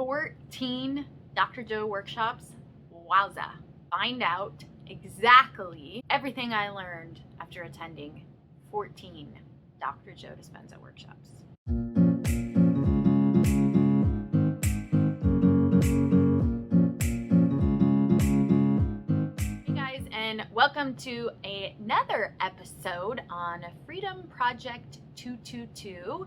14 Dr. Joe workshops. Wowza. Find out exactly everything I learned after attending 14 Dr. Joe Dispenza workshops. Hey guys, and welcome to another episode on Freedom Project 222.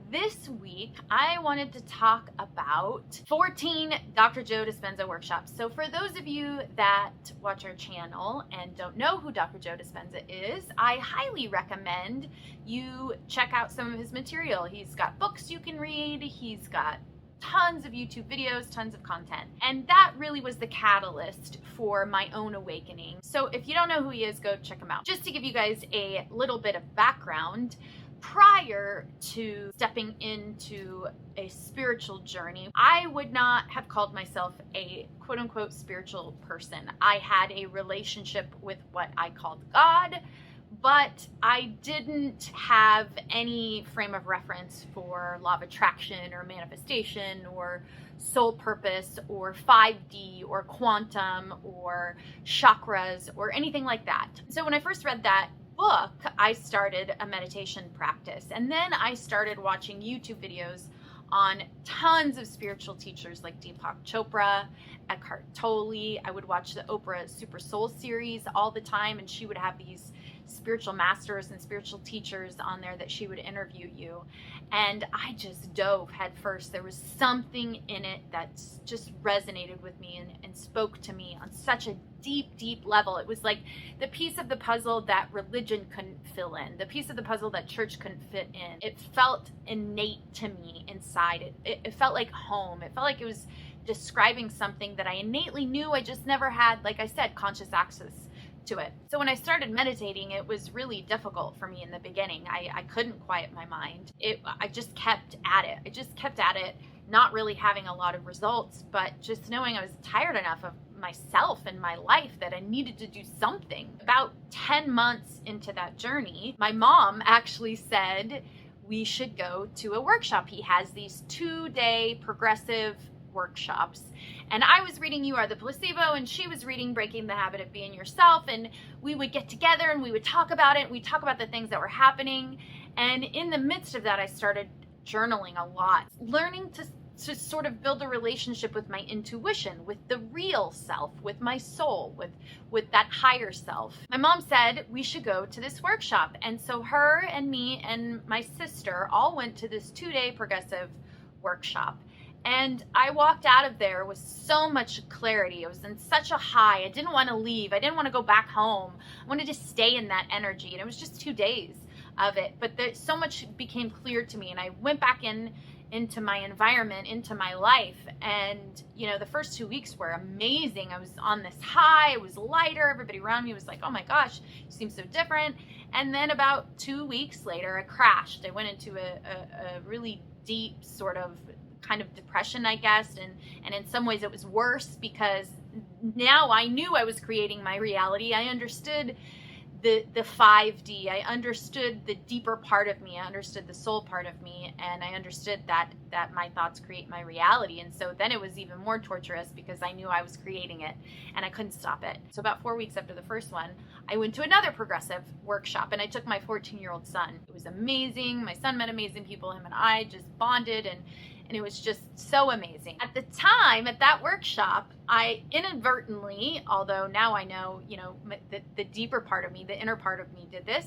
This week, I wanted to talk about 14 Dr. Joe Dispenza workshops. So for those of you that watch our channel and don't know who Dr. Joe Dispenza is, I highly recommend you check out some of his material. He's got books you can read. He's got tons of YouTube videos, tons of content. And that really was the catalyst for my own awakening. So if you don't know who he is, go check him out. Just to give you guys a little bit of background, prior to stepping into a spiritual journey, I would not have called myself a quote-unquote spiritual person. I had a relationship with what I called God, but I didn't have any frame of reference for law of attraction or manifestation or soul purpose or 5D or quantum or chakras or anything like that. So when I first read that book, I started a meditation practice, and then I started watching YouTube videos on tons of spiritual teachers like Deepak Chopra, Eckhart Tolle. I would watch the Oprah Super Soul series all the time, and she would have these spiritual masters and spiritual teachers on there that she would interview you. And I just dove head first. There was something in it that just resonated with me and spoke to me on such a deep, deep level. It was like the piece of the puzzle that religion couldn't fill in, the piece of the puzzle that church couldn't fit in. It felt innate to me inside. It felt like home. It felt like it was describing something that I innately knew. I just never had, like I said, conscious access to it. So when I started meditating, it was really difficult for me in the beginning. I couldn't quiet my mind. I just kept at it. Not really having a lot of results, but just knowing I was tired enough of myself and my life that I needed to do something. About 10 months into that journey, my mom actually said we should go to a workshop. He has these 2-day progressive workshops, and I was reading You Are the Placebo, and she was reading Breaking the Habit of Being Yourself, and we would get together and we would talk about it. We'd talk about the things that were happening, and in the midst of that, I started journaling a lot, learning to sort of build a relationship with my intuition, with the real self, with my soul, with that higher self. My mom said we should go to this workshop, and so her and me and my sister all went to this 2-day progressive workshop. And I walked out of there with so much clarity. I was in such a high. I didn't want to leave. I didn't want to go back home. I wanted to stay in that energy. And it was just 2 days of it. But so much became clear to me. And I went back into my environment, into my life. And, you know, the first 2 weeks were amazing. I was on this high. It was lighter. Everybody around me was like, oh my gosh, you seem so different. And then about 2 weeks later, I crashed. I went into a really deep sort of kind of depression, I guess, and in some ways it was worse because now I knew I was creating my reality. I understood the 5D. I understood the deeper part of me. I understood the soul part of me, and I understood that my thoughts create my reality. And so then it was even more torturous because I knew I was creating it and I couldn't stop it. So about 4 weeks after the first one, I went to another progressive workshop, and I took my 14-year-old son. It was amazing. My son met amazing people. Him and I just bonded, and it was just so amazing. At the time, at that workshop, I inadvertently, although now I know, you know, the deeper part of me, the inner part of me did this,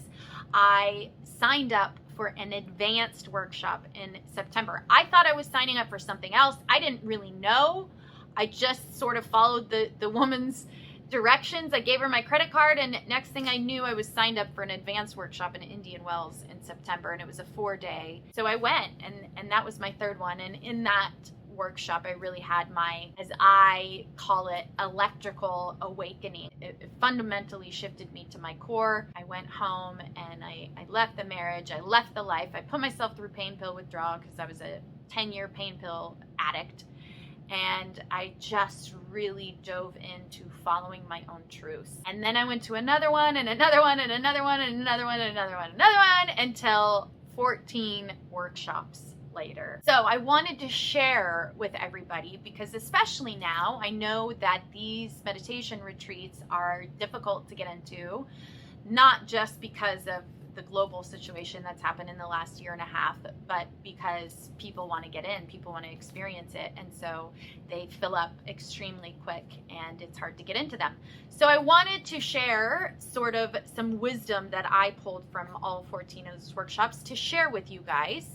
I signed up for an advanced workshop in September. I thought I was signing up for something else. I didn't really know. I just sort of followed the woman's directions. I gave her my credit card, and next thing I knew, I was signed up for an advanced workshop in Indian Wells in September, and it was a 4-day. So I went, and that was my third one. And in that workshop, I really had my, as I call it, electrical awakening. It fundamentally shifted me to my core. I went home and I left the marriage. I left the life. I put myself through pain pill withdrawal because I was a 10-year pain pill addict. And I just really dove into following my own truths. And then I went to another one and another one and another one and another one and another one and another one until 14 workshops later. So I wanted to share with everybody because especially now, I know that these meditation retreats are difficult to get into, not just because of the global situation that's happened in the last year and a half, but because people want to get in, people want to experience it, and so they fill up extremely quick and it's hard to get into them. So I wanted to share sort of some wisdom that I pulled from all 14 of those workshops to share with you guys,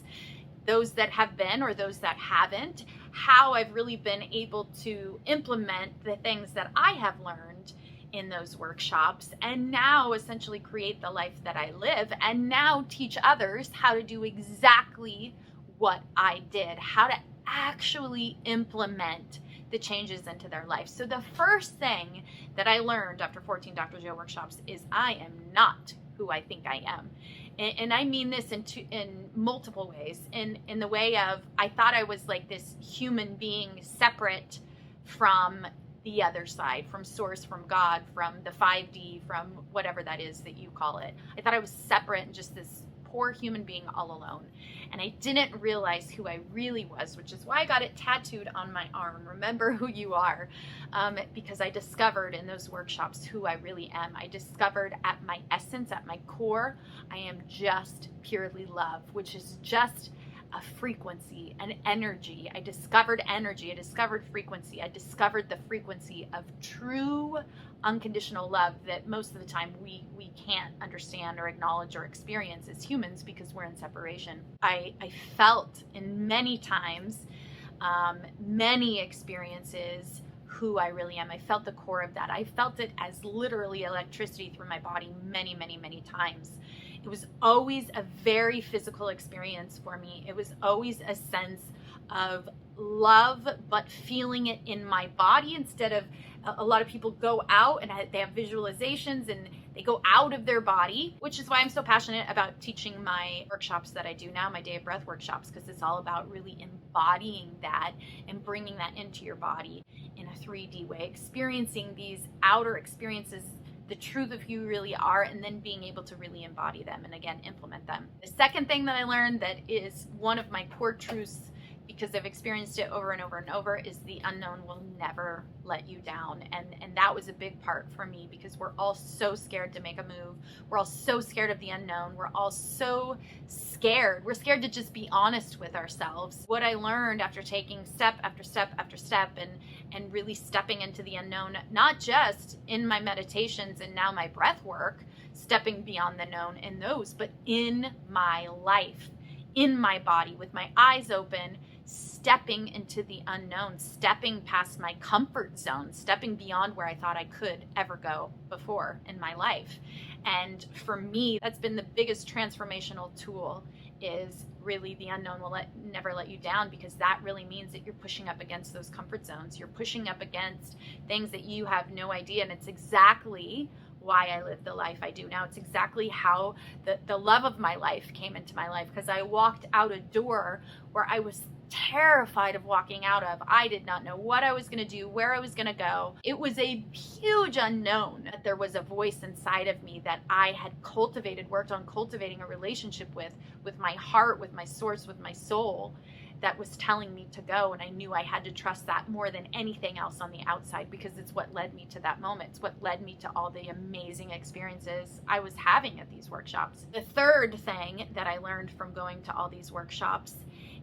those that have been or those that haven't, how I've really been able to implement the things that I have learned in those workshops, and now essentially create the life that I live, and now teach others how to do exactly what I did, how to actually implement the changes into their life. So the first thing that I learned after 14 Dr. Joe workshops is I am not who I think I am. And I mean this in multiple ways. In the way of, I thought I was like this human being separate from the other side, from source, from God, from the 5D, from whatever that is that you call it. I thought I was separate and just this poor human being all alone. And I didn't realize who I really was, which is why I got it tattooed on my arm. Remember who you are. Because I discovered in those workshops who I really am. I discovered at my essence, at my core, I am just purely love, which is just a frequency, an energy. I discovered energy. I discovered frequency. I discovered the frequency of true unconditional love that most of the time we can't understand or acknowledge or experience as humans because we're in separation. I felt in many times, many experiences, who I really am. I felt the core of that. I felt it as literally electricity through my body many, many, many times. It was always a very physical experience for me. It was always a sense of love, but feeling it in my body instead of a lot of people go out and they have visualizations and they go out of their body, which is why I'm so passionate about teaching my workshops that I do now, my Day of Breath workshops, because it's all about really embodying that and bringing that into your body in a 3D way, experiencing these outer experiences, the truth of who you really are, and then being able to really embody them and again implement them. The second thing that I learned that is one of my core truths, because I've experienced it over and over and over, is the unknown will never let you down. And that was a big part for me because we're all so scared to make a move. We're all so scared of the unknown. We're all so scared. We're scared to just be honest with ourselves. What I learned after taking step after step after step and really stepping into the unknown, not just in my meditations and now my breath work, stepping beyond the known in those, but in my life, in my body, with my eyes open, stepping into the unknown, stepping past my comfort zone, stepping beyond where I thought I could ever go before in my life. And for me, that's been the biggest transformational tool, is really the unknown will never let you down, because that really means that you're pushing up against those comfort zones. You're pushing up against things that you have no idea. And it's exactly why I live the life I do now. It's exactly how the love of my life came into my life, because I walked out a door where I was terrified of walking out of. I did not know what I was going to do, where I was going to go. It was a huge unknown. There was a voice inside of me that I had worked on cultivating a relationship with my heart, with my source, with my soul, that was telling me to go. And I knew I had to trust that more than anything else on the outside, because it's what led me to that moment. It's what led me to all the amazing experiences I was having at these workshops. The third thing that I learned from going to all these workshops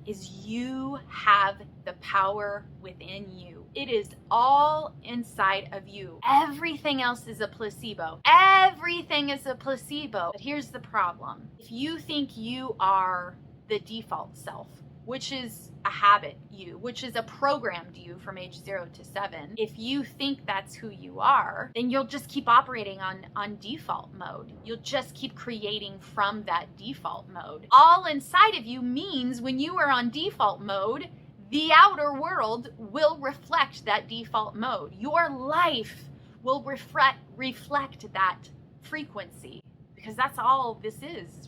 is you have the power within you. It is all inside of you. Everything else is a placebo. Everything is a placebo. But here's the problem. If you think you are the default self, which is a habit which is a programmed you from age 0 to 7. If you think that's who you are, then you'll just keep operating on default mode. You'll just keep creating from that default mode. All inside of you means when you are on default mode, the outer world will reflect that default mode. Your life will reflect that frequency. Because that's all this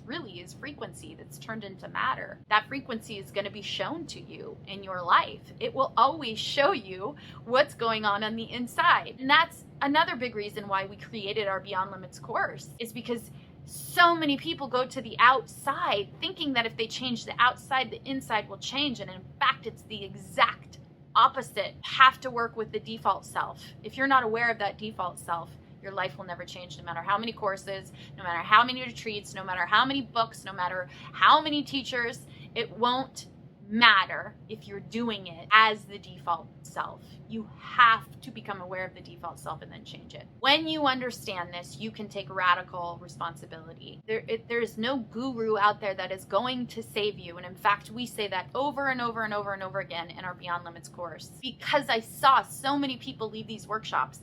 really is frequency that's turned into matter. That frequency is going to be shown to you in your life. It will always show you what's going on the inside. And that's another big reason why we created our Beyond Limits course, is because So many people go to the outside thinking that if they change the outside, the inside will change. And in fact, it's the exact opposite. Have to work with the default self. If you're not aware of that default self, your life will never change, no matter how many courses, no matter how many retreats, no matter how many books, no matter how many teachers. It won't matter if you're doing it as the default self. You have to become aware of the default self and then change it. When you understand this, you can take radical responsibility. There is no guru out there that is going to save you. And in fact, we say that over and over and over and over again in our Beyond Limits course, because I saw so many people leave these workshops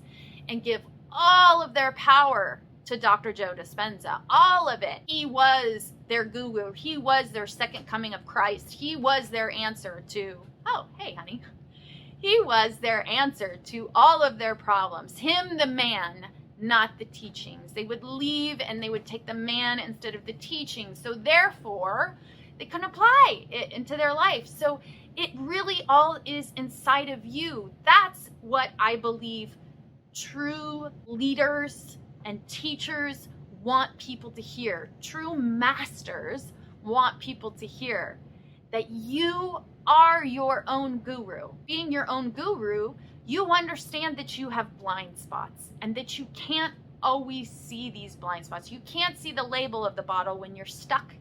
and give all of their power to Dr. Joe Dispenza, all of it. He was their guru. He was their second coming of Christ. He was their answer to, oh, hey, honey. He was their answer to all of their problems. Him, the man, not the teachings. They would leave and they would take the man instead of the teachings. So therefore, they couldn't apply it into their life. So it really all is inside of you. That's what I believe true leaders and teachers want people to hear. True masters want people to hear that you are your own guru. Being your own guru, you understand that you have blind spots and that you can't always see these blind spots. You can't see the label of the bottle when you're stuck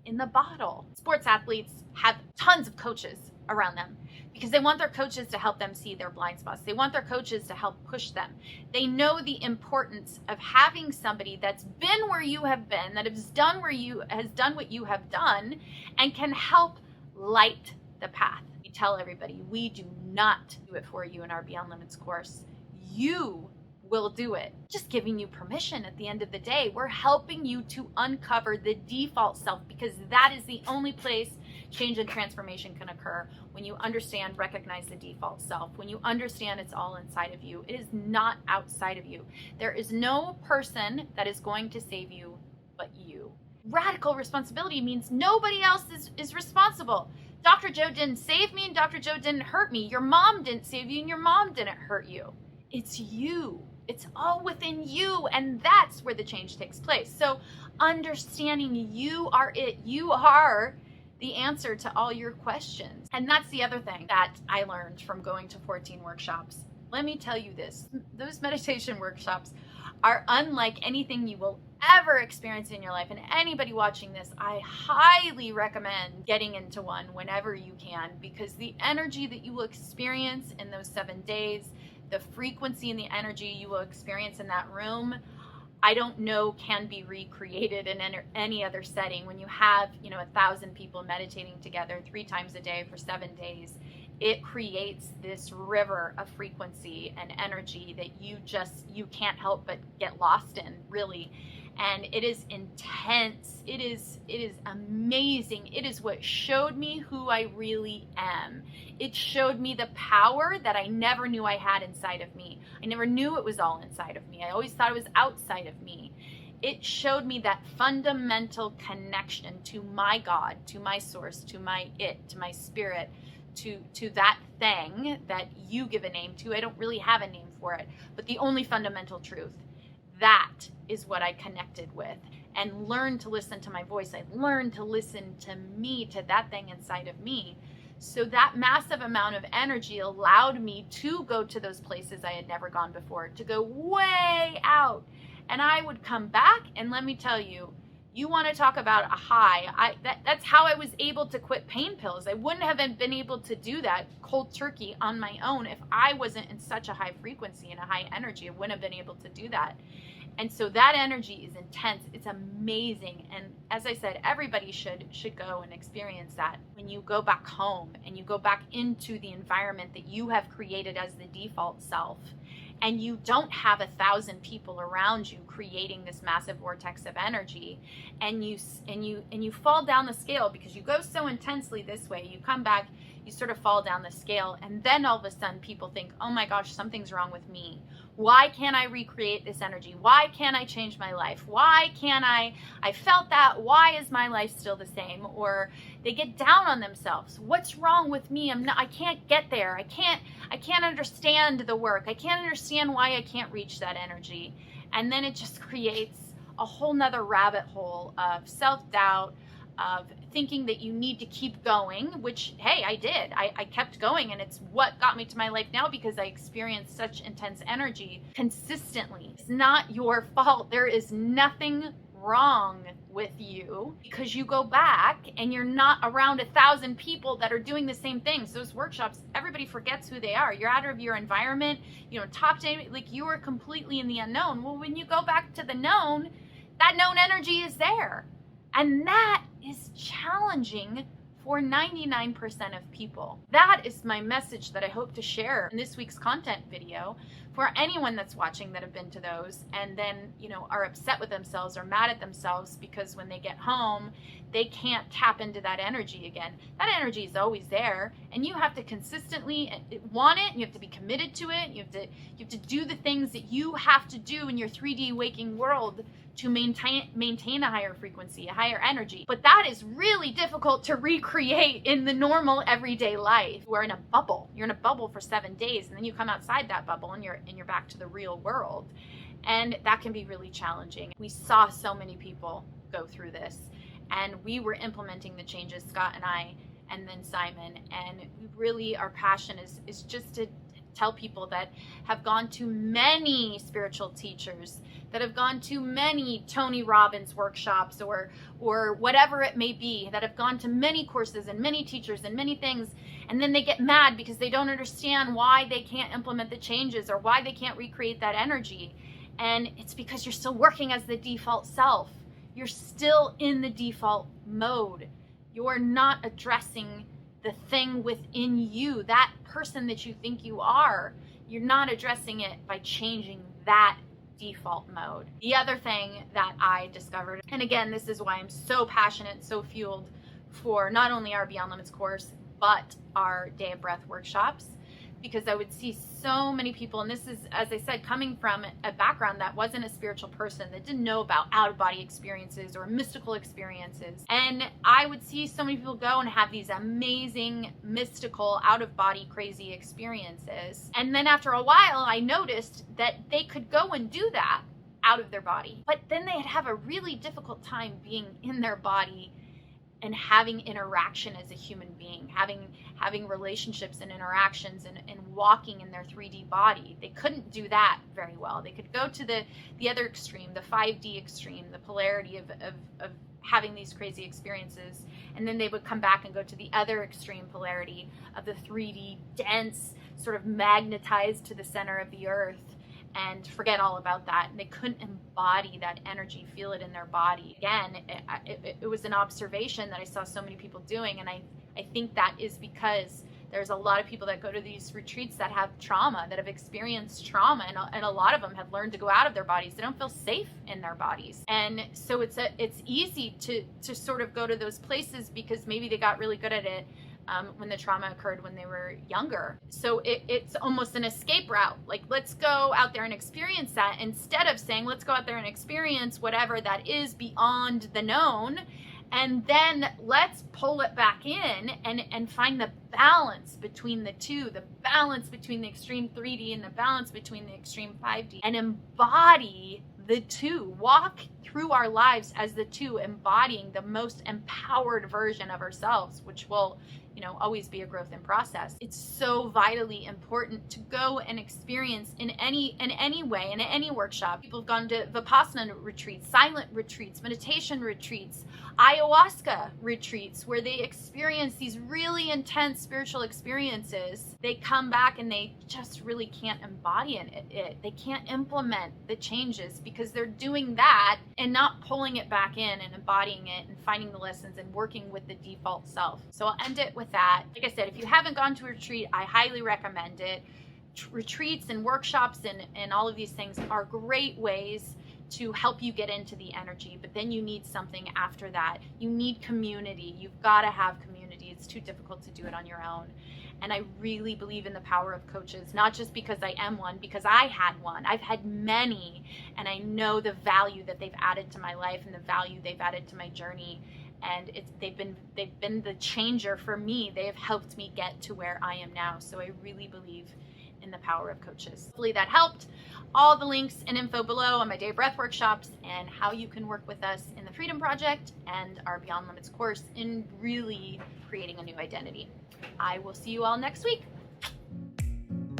in the bottle. Sports athletes have tons of coaches around them because they want their coaches to help them see their blind spots. They want their coaches to help push them. They know the importance of having somebody that's been where you have been, that has done what you have done, and can help light the path. We tell everybody, we do not do it for you in our Beyond Limits course. You will do it. Just giving you permission at the end of the day. We're helping you to uncover the default self, because that is the only place change and transformation can occur. When you understand, recognize the default self, when you understand it's all inside of you, it is not outside of you. There is no person that is going to save you but you. Radical responsibility means nobody else is responsible. Dr. Joe didn't save me and Dr. Joe didn't hurt me. Your mom didn't save you and your mom didn't hurt you. It's you. It's all within you, and that's where the change takes place. So understanding you are it. You are the answer to all your questions. And that's the other thing that I learned from going to 14 workshops. Let me tell you this, those meditation workshops are unlike anything you will ever experience in your life. And anybody watching this, I highly recommend getting into one whenever you can, because the energy that you will experience in those 7 days, the frequency and the energy you will experience in that room, I don't know can be recreated in any other setting. When you have, 1,000 people meditating together 3 times a day for 7 days, it creates this river of frequency and energy that you can't help but get lost in, really. And it is intense. It is amazing. It is what showed me who I really am. It showed me the power that I never knew I had inside of me. I never knew it was all inside of me. I always thought it was outside of me. It showed me that fundamental connection to my God, to my source, to my it, to my spirit, to that thing that you give a name to. I don't really have a name for it, but the only fundamental truth. That is what I connected with and learned to listen to my voice. I learned to listen to me, to that thing inside of me. So that massive amount of energy allowed me to go to those places I had never gone before, to go way out. And I would come back, and let me tell you, you want to talk about a high. That's how I was able to quit pain pills. I wouldn't have been able to do that cold turkey on my own if I wasn't in such a high frequency and a high energy. I wouldn't have been able to do that. And so that energy is intense. It's amazing. And as I said, everybody should go and experience that. When you go back home and you go back into the environment that you have created as the default self, and you don't have 1,000 people around you creating this massive vortex of energy, and you fall down the scale because you go so intensely this way, you come back, you sort of fall down the scale, and then all of a sudden people think, oh my gosh, something's wrong with me. Why can't I recreate this energy? Why can't I change my life? Why can't I felt that, why is my life still the same? Or they get down on themselves. What's wrong with me? I can't get there. I can't understand the work. I can't understand why I can't reach that energy. And then it just creates a whole nother rabbit hole of self-doubt, of thinking that you need to keep going, which, hey, I did. I kept going, and it's what got me to my life now, because I experienced such intense energy consistently. It's not your fault. There is nothing wrong with you because you go back and you're not around 1,000 people that are doing the same things. Those workshops, everybody forgets who they are. You're out of your environment. You don't talk to anybody. Like, you are completely in the unknown. Well, when you go back to the known, that known energy is there. And that is challenging for 99% of people. That is my message that I hope to share in this week's content video for anyone that's watching that have been to those and then, are upset with themselves or mad at themselves because when they get home, they can't tap into that energy again. That energy is always there, and you have to consistently want it, and you have to be committed to it. You have to do the things that you have to do in your 3D waking world to maintain a higher frequency, a higher energy. But that is really difficult to recreate in the normal everyday life. You are in a bubble. You're in a bubble for 7 days, and then you come outside that bubble and you're back to the real world. And that can be really challenging. We saw so many people go through this, and we were implementing the changes, Scott and I, and then Simon, and we really, our passion is just to tell people that have gone to many spiritual teachers, that have gone to many Tony Robbins workshops or whatever it may be, that have gone to many courses and many teachers and many things, and then they get mad because they don't understand why they can't implement the changes or why they can't recreate that energy. And it's because you're still working as the default self. You're still in the default mode. You're not addressing the thing within you, that person that you think you are. You're not addressing it by changing that default mode. The other thing that I discovered, and again, this is why I'm so passionate, so fueled for not only our Beyond Limits course, but our Day of Breath workshops, because I would see so many people, and this is, as I said, coming from a background that wasn't a spiritual person, that didn't know about out-of-body experiences or mystical experiences. And I would see so many people go and have these amazing, mystical, out-of-body, crazy experiences. And then after a while, I noticed that they could go and do that out of their body, but then they'd have a really difficult time being in their body and having interaction as a human being, having relationships and interactions and walking in their 3D body. They couldn't do that very well. They could go to the other extreme, the 5D extreme, the polarity of having these crazy experiences, and then they would come back and go to the other extreme polarity of the 3D dense, sort of magnetized to the center of the earth, and forget all about that. And they couldn't embody that energy, feel it in their body. Again, it was an observation that I saw so many people doing, and I think that is because there's a lot of people that go to these retreats that have trauma, that have experienced trauma, and a lot of them have learned to go out of their bodies. They don't feel safe in their bodies. And so it's easy to sort of go to those places because maybe they got really good at it when the trauma occurred when they were younger. So it's almost an escape route. Like, let's go out there and experience that, instead of saying, let's go out there and experience whatever that is beyond the known, and then let's pull it back in and find the balance between the two, the balance between the extreme 3D and the balance between the extreme 5D, and embody the two, walk through our lives as the two, embodying the most empowered version of ourselves, which will, always be a growth in process. It's so vitally important to go and experience in any way, in any workshop. People have gone to Vipassana retreats, silent retreats, meditation retreats, ayahuasca retreats, where they experience these really intense spiritual experiences. They come back and they just really can't embody it. They can't implement the changes because they're doing that and not pulling it back in and embodying it and finding the lessons and working with the default self. So I'll end it with that. Like I said, if you haven't gone to a retreat, I highly recommend it. Retreats and workshops and all of these things are great ways to help you get into the energy, but then you need something after that. You need community. You've got to have community. It's too difficult to do it on your own. And I really believe in the power of coaches, not just because I am one, because I had one. I've had many, and I know the value that they've added to my life and the value they've added to my journey. And they've been the changer for me. They have helped me get to where I am now. So I really believe in the power of coaches. Hopefully that helped. All the links and info below on my day of breath workshops and how you can work with us in the Freedom Project and our Beyond Limits course in really creating a new identity. I will see you all next week.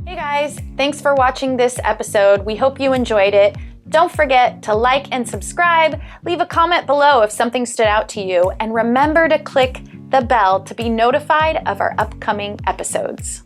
Hey guys, thanks for watching this episode. We hope you enjoyed it. Don't forget to like and subscribe, leave a comment below if something stood out to you, and remember to click the bell to be notified of our upcoming episodes.